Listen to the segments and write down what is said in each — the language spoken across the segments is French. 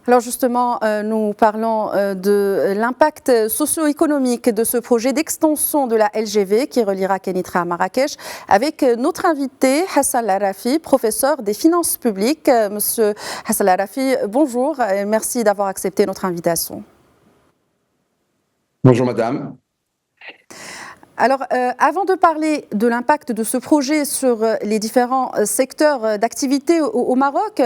Alors justement, nous parlons de l'impact socio-économique de ce projet d'extension de la LGV qui reliera Kenitra à Marrakech avec notre invité Hassan Larafi, professeur des finances publiques. Monsieur Hassan Larafi, bonjour et merci d'avoir accepté notre invitation. Bonjour madame. Alors, avant de parler de l'impact de ce projet sur les différents secteurs d'activité au Maroc,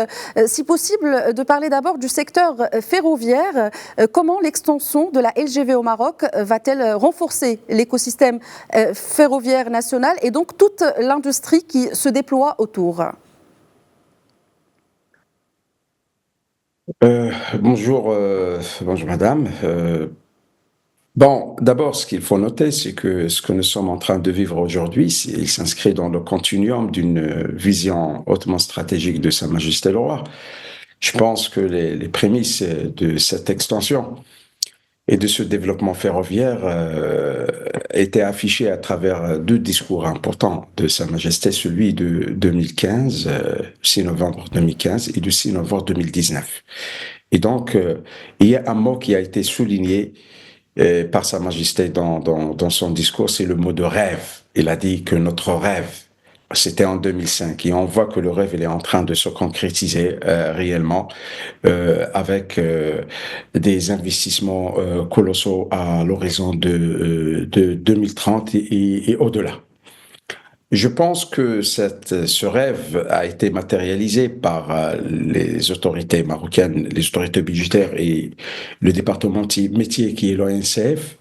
si possible, de parler d'abord du secteur ferroviaire. Comment l'extension de la LGV au Maroc va-t-elle renforcer l'écosystème ferroviaire national et donc toute l'industrie qui se déploie autour ? Bonjour, bonjour madame. Bon, d'abord, ce qu'il faut noter, c'est que ce que nous sommes en train de vivre aujourd'hui, il s'inscrit dans le continuum d'une vision hautement stratégique de Sa Majesté le Roi. Je pense que les prémices de cette extension et de ce développement ferroviaire étaient affichées à travers deux discours importants de Sa Majesté, celui de 2015, 6 novembre 2015 et du 6 novembre 2019. Et donc, il y a un mot qui a été souligné par Sa Majesté dans son discours, c'est le mot de rêve. Il a dit que notre rêve, c'était en 2005, et on voit que le rêve il est en train de se concrétiser réellement avec des investissements colossaux à l'horizon de 2030 et au-delà. Je pense que ce rêve a été matérialisé par les autorités marocaines, les autorités budgétaires et le département métier qui est l'ONCF,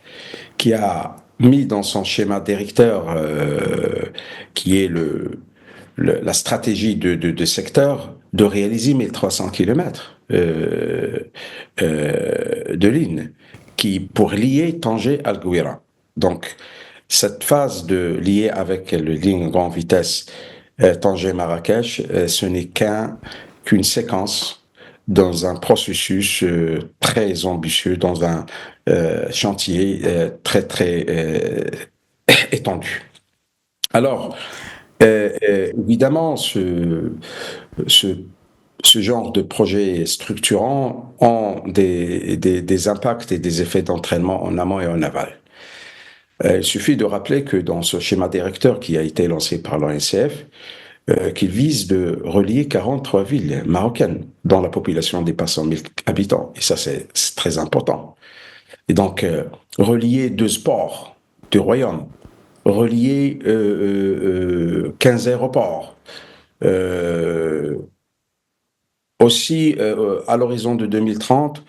qui a mis dans son schéma directeur, qui est la stratégie de secteur, de réaliser 1300 kilomètres de ligne pour lier Tanger à Gouira. Donc, cette phase de lier avec le ligne grande vitesse Tanger-Marrakech, ce n'est qu'une séquence dans un processus très ambitieux, dans un chantier très étendu. Alors, évidemment, ce genre de projets structurants ont des impacts et des effets d'entraînement en amont et en aval. Il suffit de rappeler que dans ce schéma directeur qui a été lancé par l'ONCF, qu'il vise de relier 43 villes marocaines dont la population dépasse 100 000 habitants. Et ça, c'est très important. Et donc, relier 2 ports du royaume, relier 15 aéroports, aussi à l'horizon de 2030,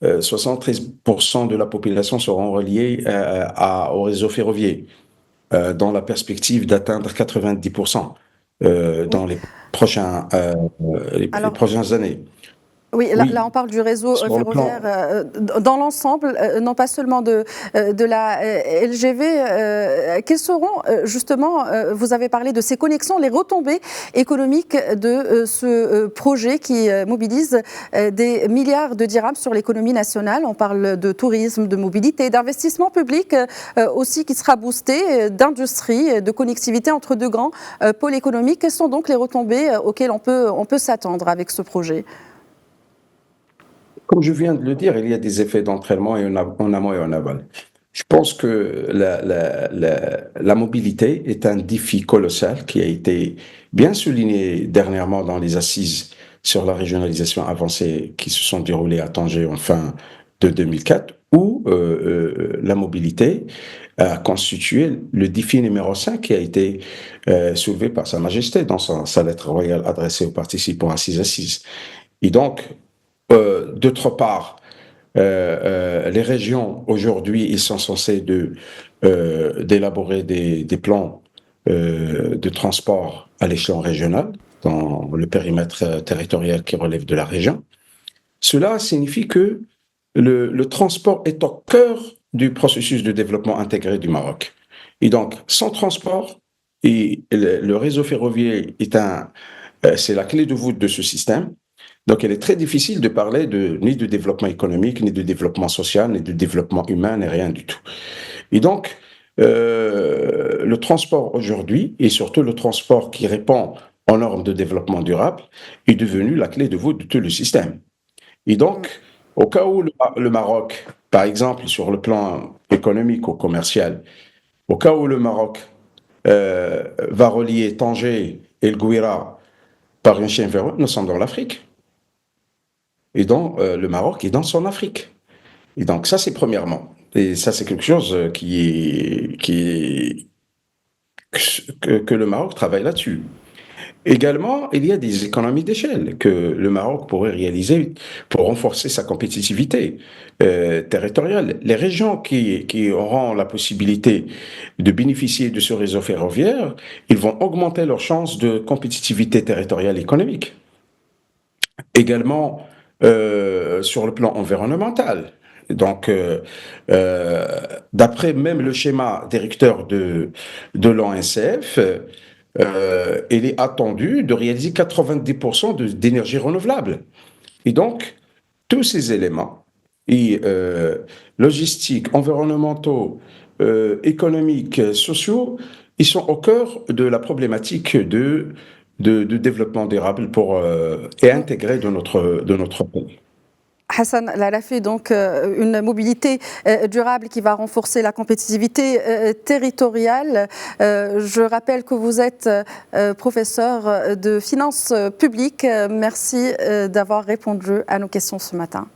73% de la population seront reliés au réseau ferroviaire, dans la perspective d'atteindre 90% dans les prochaines années. Oui, là on parle du réseau ferroviaire dans l'ensemble, non pas seulement de la LGV. Quelles seront justement, vous avez parlé de ces connexions, les retombées économiques de ce projet qui mobilise des milliards de dirhams sur l'économie nationale. On parle de tourisme, de mobilité, d'investissement public aussi qui sera boosté, d'industrie, de connectivité entre deux grands pôles économiques. Quelles sont donc les retombées auxquelles on peut s'attendre avec ce projet ? Comme je viens de le dire, il y a des effets d'entraînement en amont et en aval. Je pense que la mobilité est un défi colossal qui a été bien souligné dernièrement dans les assises sur la régionalisation avancée qui se sont déroulées à Tanger en fin de 2004, où la mobilité a constitué le défi numéro 5 qui a été soulevé par Sa Majesté dans sa lettre royale adressée aux participants à ces assises. Et donc, d'autre part, les régions, aujourd'hui, ils sont censés d'élaborer des plans de transport à l'échelon régional, dans le périmètre territorial qui relève de la région. Cela signifie que le transport est au cœur du processus de développement intégré du Maroc. Et donc, sans transport, et le réseau ferroviaire c'est la clé de voûte de ce système. Donc, il est très difficile de parler ni de développement économique, ni de développement social, ni de développement humain, ni rien du tout. Et donc, le transport aujourd'hui, et surtout le transport qui répond aux normes de développement durable, est devenu la clé de voûte de tout le système. Et donc, au cas où le Maroc, par exemple, sur le plan économique ou commercial, au cas où le Maroc va relier Tanger et le Gouira par un chien ferreux, nous sommes dans l'Afrique. Et donc, le Maroc est dans son Afrique. Et donc, ça, c'est premièrement. Et ça, c'est quelque chose que le Maroc travaille là-dessus. Également, il y a des économies d'échelle que le Maroc pourrait réaliser pour renforcer sa compétitivité territoriale. Les régions qui auront la possibilité de bénéficier de ce réseau ferroviaire, ils vont augmenter leurs chances de compétitivité territoriale et économique. Également, sur le plan environnemental. Donc, euh, d'après même le schéma directeur de l'ONCF, il est attendu de réaliser 90% d'énergie renouvelable. Et donc, tous ces éléments, et, logistiques, environnementaux, économiques, sociaux, ils sont au cœur de la problématique de développement durable et intégré de notre pays. Hassan Lalafi, donc une mobilité durable qui va renforcer la compétitivité territoriale. Je rappelle que vous êtes professeur de finances publiques. Merci d'avoir répondu à nos questions ce matin.